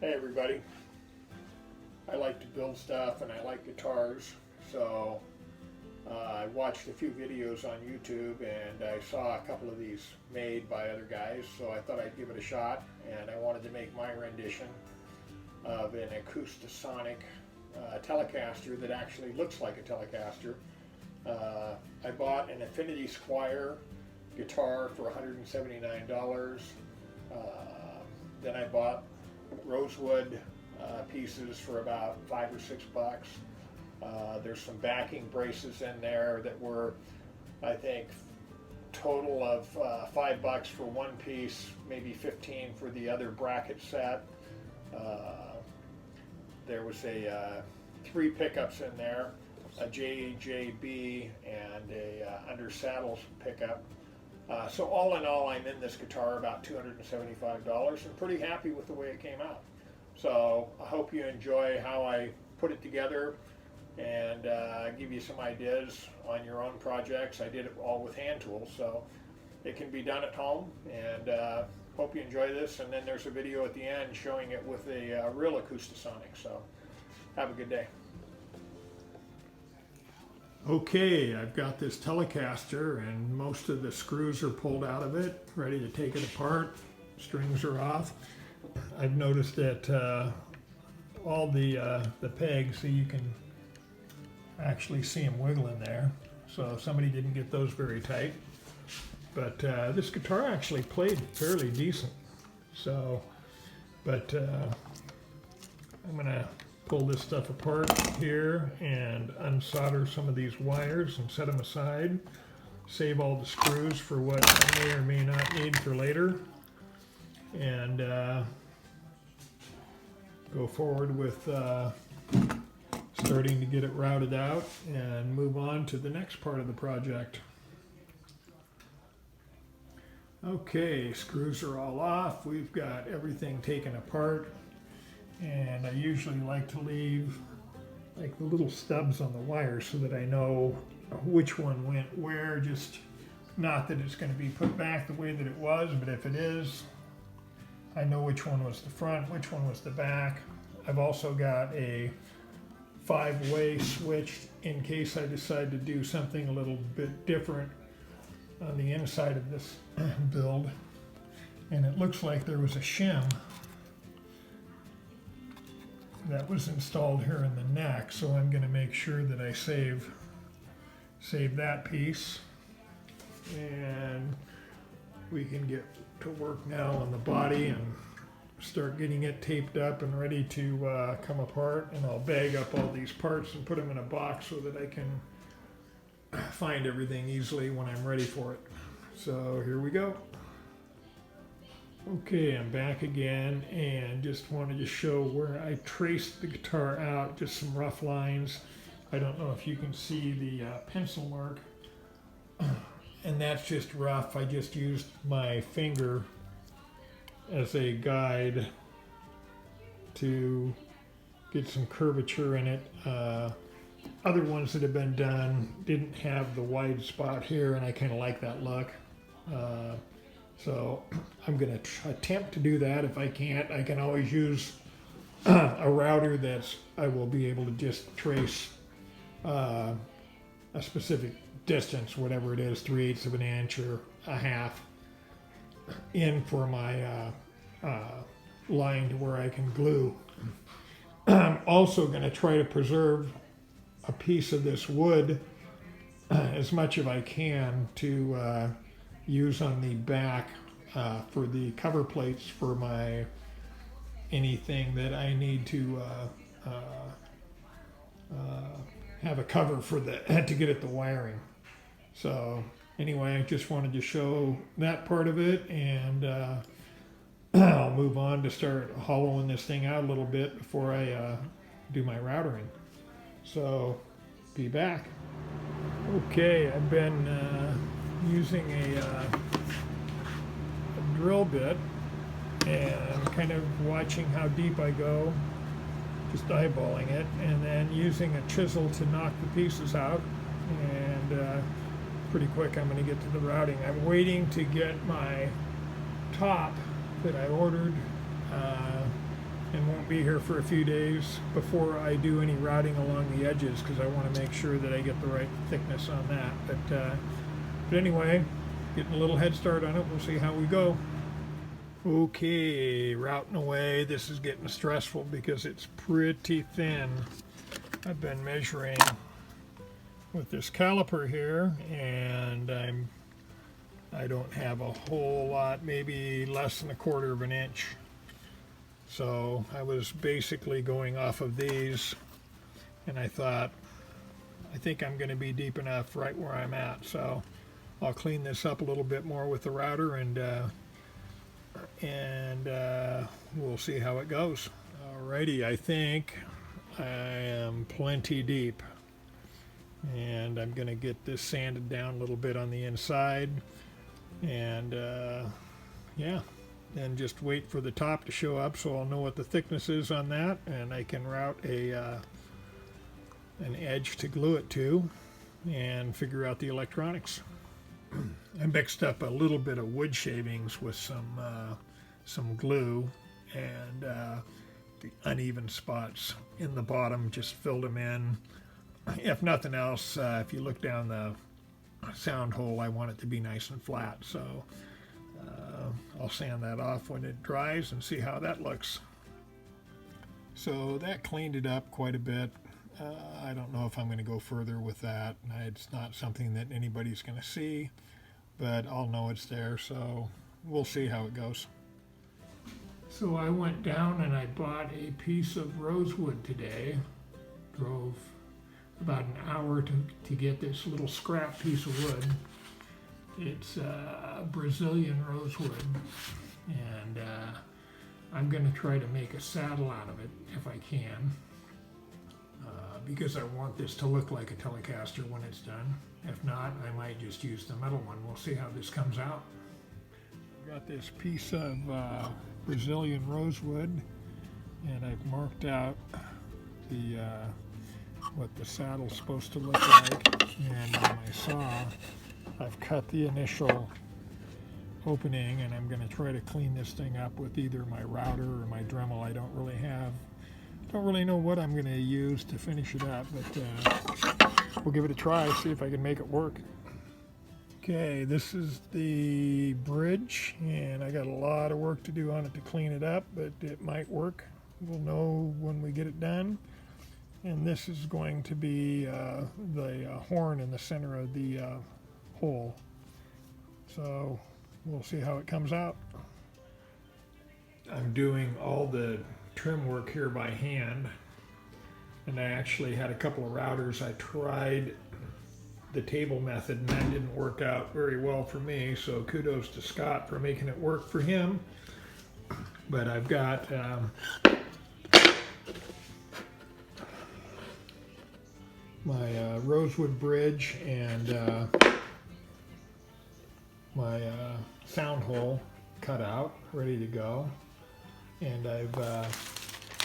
Hey everybody, I like to build stuff and I like guitars, so I watched a few videos on YouTube and I saw a couple of these made by other guys, so I thought I'd give it a shot, and I wanted to make my rendition of an Acoustasonic Telecaster that actually looks like a Telecaster. I bought an Fender Squire guitar for $179. Then I bought rosewood pieces for about $5 or $6. There's some backing braces in there that were, I think, total of $5 for one piece, maybe 15 for the other bracket set. There was three pickups in there, a JJB and a under saddle pickup. So all in all, I'm in this guitar about $275 and pretty happy with the way it came out. So I hope you enjoy how I put it together and give you some ideas on your own projects. I did it all with hand tools, so it can be done at home, and hope you enjoy this. And then there's a video at the end showing it with a real Acoustasonic, so have a good day. Okay, I've got this Telecaster and most of the screws are pulled out of it, ready to take it apart. Strings are off. I've noticed that all the pegs, so you can actually see them wiggling there. So somebody didn't get those very tight. But this guitar actually played fairly decent. So, but I'm gonna pull this stuff apart here and unsolder some of these wires and set them aside. Save all the screws for what I may or may not need for later. And go forward with starting to get it routed out and move on to the next part of the project. Okay, screws are all off. We've got everything taken apart. And I usually like to leave like the little stubs on the wire so that I know which one went where. Just not that it's going to be put back the way that it was, but if it is, I know which one was the front, which one was the back. I've also got a 5-way switch in case I decide to do something a little bit different on the inside of this build. And it looks like there was a shim that was installed here in the neck, so I'm going to make sure that I save that piece, and we can get to work now on the body and start getting it taped up and ready to come apart. And I'll bag up all these parts and put them in a box so that I can find everything easily when I'm ready for it. So here we go. Okay, I'm back again and just wanted to show where I traced the guitar out, just some rough lines. I don't know if you can see the pencil mark, and that's just rough. I just used my finger as a guide to get some curvature in it. Other ones that have been done didn't have the wide spot here, and I kind of like that look. So I'm going to attempt to do that. If I can't, I can always use a router I will be able to just trace a specific distance, whatever it is, 3/8 of an inch or a half, in for my line to where I can glue. I'm also going to try to preserve a piece of this wood as much as I can to use on the back for the cover plates for my anything that I need to have a cover for to get at the wiring. So anyway, I just wanted to show that part of it, and I'll move on to start hollowing this thing out a little bit before I do my routering. So be back. Okay, I've been using a drill bit and kind of watching how deep I go, just eyeballing it, and then using a chisel to knock the pieces out. And pretty quick I'm going to get to the routing. I'm waiting to get my top that I ordered and won't be here for a few days before I do any routing along the edges, because I want to make sure that I get the right thickness on that. But anyway, getting a little head start on it. We'll see how we go. Okay, routing away. This is getting stressful because it's pretty thin. I've been measuring with this caliper here, and I don't have a whole lot, maybe less than 1/4 of an inch. So I was basically going off of these, and I thought, I think I'm going to be deep enough right where I'm at. So I'll clean this up a little bit more with the router, and we'll see how it goes. Alrighty, I think I am plenty deep, and I'm going to get this sanded down a little bit on the inside, and yeah, and just wait for the top to show up so I'll know what the thickness is on that, and I can route an edge to glue it to and figure out the electronics. I mixed up a little bit of wood shavings with some glue, and the uneven spots in the bottom just filled them in. If nothing else, if you look down the sound hole, I want it to be nice and flat, so I'll sand that off when it dries and see how that looks. So that cleaned it up quite a bit. I don't know if I'm going to go further with that. It's not something that anybody's going to see, but I'll know it's there, so we'll see how it goes. So I went down and I bought a piece of rosewood today. Drove about an hour to get this little scrap piece of wood. It's Brazilian rosewood, and I'm going to try to make a saddle out of it if I can, because I want this to look like a Telecaster when it's done. If not, I might just use the metal one. We'll see how this comes out. I've got this piece of Brazilian rosewood, and I've marked out the what the saddle's supposed to look like, and on my saw I've cut the initial opening, and I'm going to try to clean this thing up with either my router or my Dremel. I don't really know what I'm going to use to finish it up, but we'll give it a try, see if I can make it work. Okay, this is the bridge, and I got a lot of work to do on it to clean it up, but it might work. We'll know when we get it done. And this is going to be the horn in the center of the hole. So we'll see how it comes out. I'm doing all the trim work here by hand, and I actually had a couple of routers. I tried the table method, and that didn't work out very well for me, so kudos to Scott for making it work for him. But I've got my rosewood bridge and my sound hole cut out, ready to go, and I've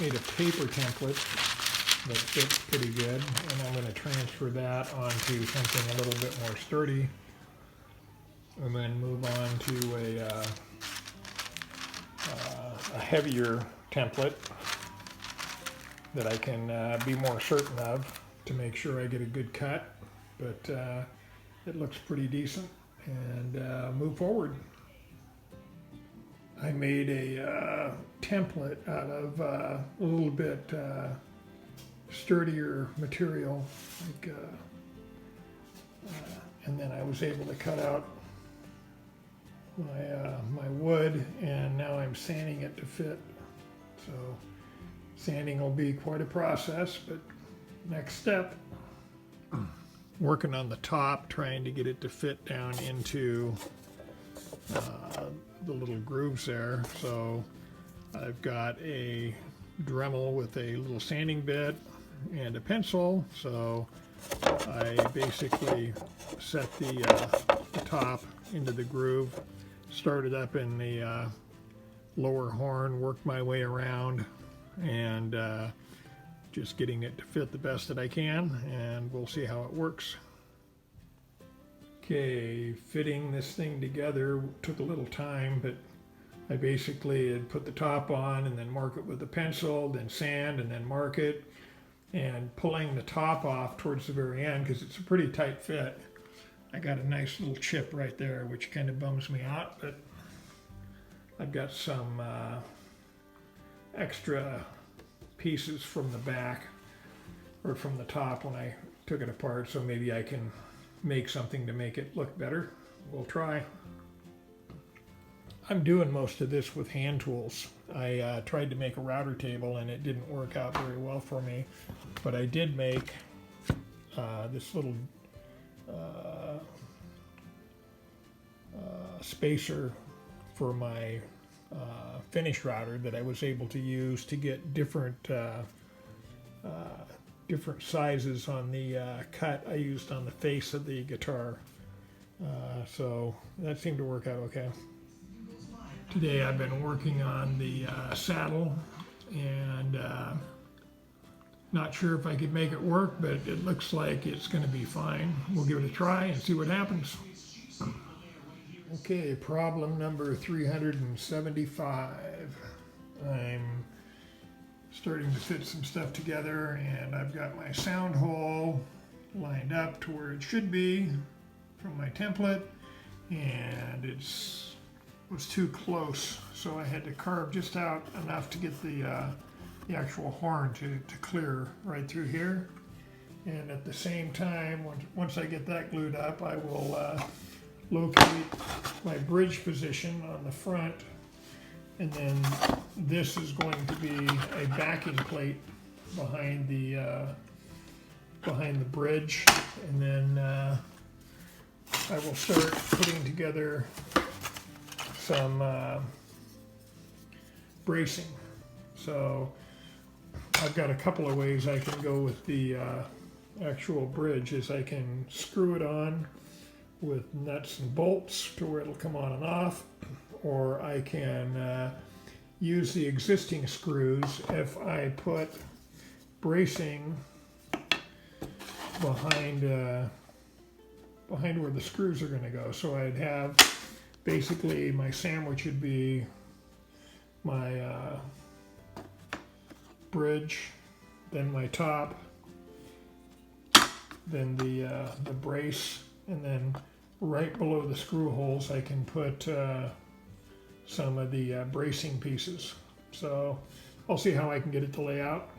made a paper template that fits pretty good, and I'm going to transfer that onto something a little bit more sturdy, and then move on to a heavier template that I can be more certain of to make sure I get a good cut, but it looks pretty decent, and move forward. I made a template out of a little bit sturdier material, like, and then I was able to cut out my wood, and now I'm sanding it to fit. So sanding will be quite a process, but next step. Working on the top, trying to get it to fit down into the little grooves there. So I've got a Dremel with a little sanding bit and a pencil, so I basically set the top into the groove, started up in the lower horn, worked my way around, and just getting it to fit the best that I can, and we'll see how it works. Okay, fitting this thing together took a little time, but I basically had put the top on and then mark it with a pencil, then sand and then mark it, and pulling the top off towards the very end because it's a pretty tight fit. I got a nice little chip right there, which kind of bums me out, but I've got some extra pieces from the back or from the top when I took it apart, so maybe I can make something to make it look better. We'll try. I'm doing most of this with hand tools. I tried to make a router table and it didn't work out very well for me, but I did make this little spacer for my finish router that I was able to use to get different sizes on the cut I used on the face of the guitar. So that seemed to work out okay. Today I've been working on the saddle, and not sure if I could make it work, but it looks like it's going to be fine. We'll give it a try and see what happens. Okay, problem number 375. I'm starting to fit some stuff together, and I've got my sound hole lined up to where it should be from my template, and it was too close, so I had to carve just out enough to get the actual horn to clear right through here. And at the same time, once I get that glued up, I will locate my bridge position on the front, and then this is going to be a backing plate behind the bridge, and then I will start putting together some bracing. So I've got a couple of ways I can go with the actual bridge. Is I can screw it on with nuts and bolts to where it'll come on and off, or I can use the existing screws if I put bracing behind where the screws are going to go. So I'd have basically my sandwich would be my bridge, then my top, then the brace, and then right below the screw holes I can put some of the bracing pieces. So I'll see how I can get it to lay out.